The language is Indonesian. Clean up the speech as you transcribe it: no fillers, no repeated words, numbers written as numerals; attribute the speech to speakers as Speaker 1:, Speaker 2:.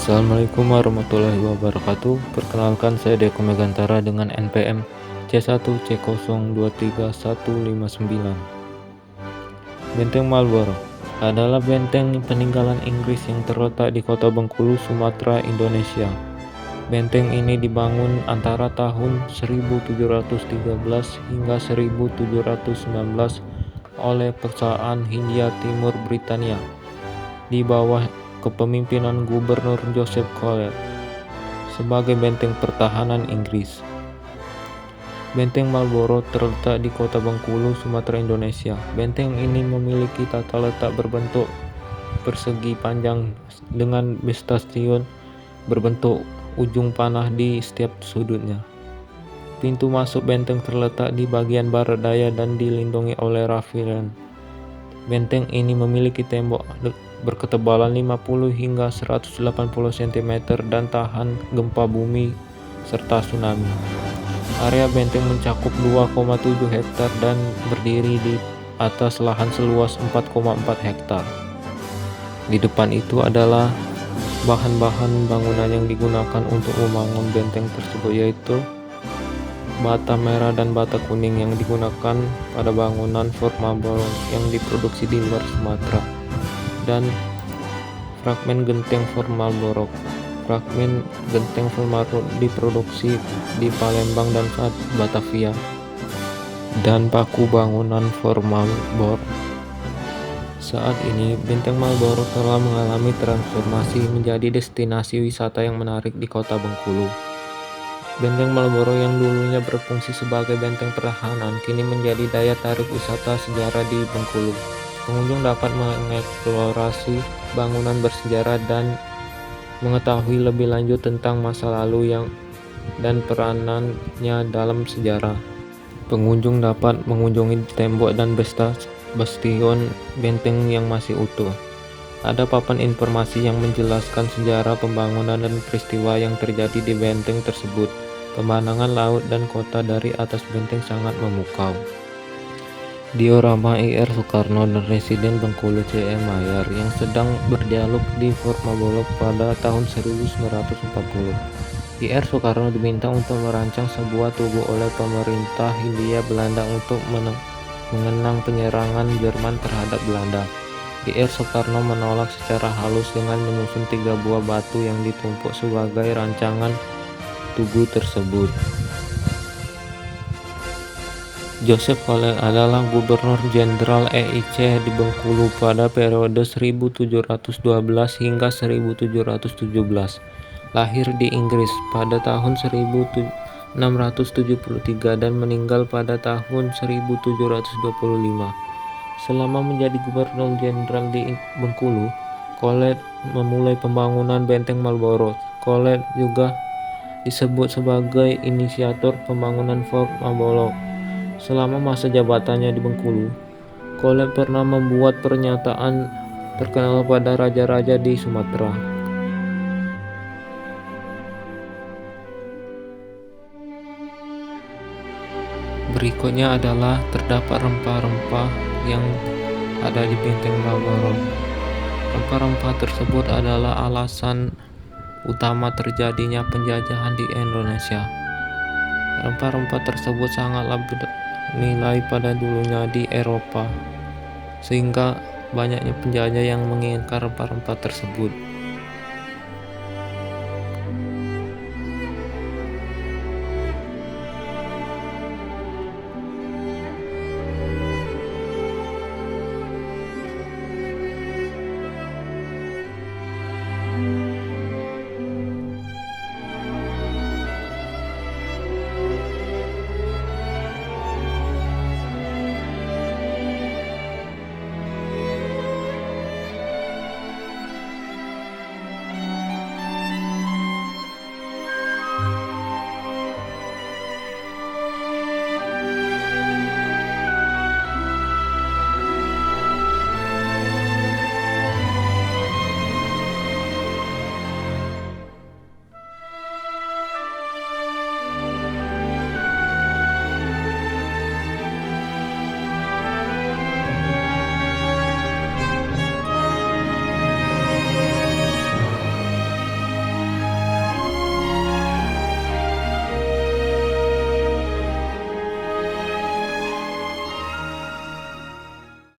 Speaker 1: Assalamualaikum warahmatullahi wabarakatuh. Perkenalkan, saya Deko Megantara dengan NPM C1C023159. Benteng Marlborough adalah benteng peninggalan Inggris yang terletak di kota Bengkulu, Sumatera, Indonesia. Benteng ini dibangun antara tahun 1713 hingga 1719 oleh perusahaan Hindia Timur Britania di bawah kepemimpinan Gubernur Joseph Collier sebagai benteng pertahanan Inggris. Benteng Marlborough terletak di kota Bengkulu, Sumatera, Indonesia. Benteng ini memiliki tata letak berbentuk persegi panjang dengan bastion berbentuk ujung panah di setiap sudutnya. Pintu masuk benteng terletak di bagian barat daya dan dilindungi oleh rafiran. Benteng ini memiliki tembok berketebalan 50 hingga 180 cm dan tahan gempa bumi serta tsunami. Area benteng mencakup 2,7 hektar dan berdiri di atas lahan seluas 4,4 hektar. Di depan itu adalah bahan-bahan bangunan yang digunakan untuk membangun benteng tersebut, yaitu bata merah dan bata kuning yang digunakan pada bangunan Fort Marlborough yang diproduksi di luar Sumatera, dan fragmen genteng Fort Marlborough. Fragmen genteng Fort Marlborough diproduksi di Palembang dan Batavia, dan paku bangunan Fort Marlborough. Saat ini, Benteng Marlborough telah mengalami transformasi menjadi destinasi wisata yang menarik di kota Bengkulu. Benteng Marlborough yang dulunya berfungsi sebagai benteng pertahanan kini menjadi daya tarik wisata sejarah di Bengkulu. Pengunjung dapat mengeksplorasi bangunan bersejarah dan mengetahui lebih lanjut tentang masa lalu dan peranannya dalam sejarah. Pengunjung dapat mengunjungi tembok dan bastion benteng yang masih utuh. Ada papan informasi yang menjelaskan sejarah pembangunan dan peristiwa yang terjadi di benteng tersebut. Pemandangan laut dan kota dari atas benteng sangat memukau. Diorama Ir Soekarno dan Residen Bengkulu C.M. Mayer yang sedang berdialog di Fort Marlborough pada tahun 1940. Ir Soekarno diminta untuk merancang sebuah tugu oleh pemerintah Hindia Belanda untuk mengenang penyerangan Jerman terhadap Belanda. Ir Soekarno menolak secara halus dengan menyusun 3 buah batu yang ditumpuk sebagai rancangan tugu tersebut. Joseph Collier adalah Gubernur Jenderal EIC di Bengkulu pada periode 1712 hingga 1717. Lahir di Inggris pada tahun 1673 dan meninggal pada tahun 1725. Selama menjadi Gubernur Jenderal di Bengkulu, Collier memulai pembangunan Benteng Marlborough. Collier juga disebut sebagai inisiator pembangunan Fort Marlborough. Selama masa jabatannya di Bengkulu, Collier pernah membuat pernyataan terkenal pada raja-raja di Sumatera. Berikutnya adalah terdapat rempah-rempah yang ada di Benteng Marlborough. Rempah-rempah tersebut adalah alasan utama terjadinya penjajahan di Indonesia. Rempah-rempah tersebut sangatlah bernilai pada dulunya di Eropa, sehingga banyaknya penjajah yang menginginkan rempah-rempah tersebut.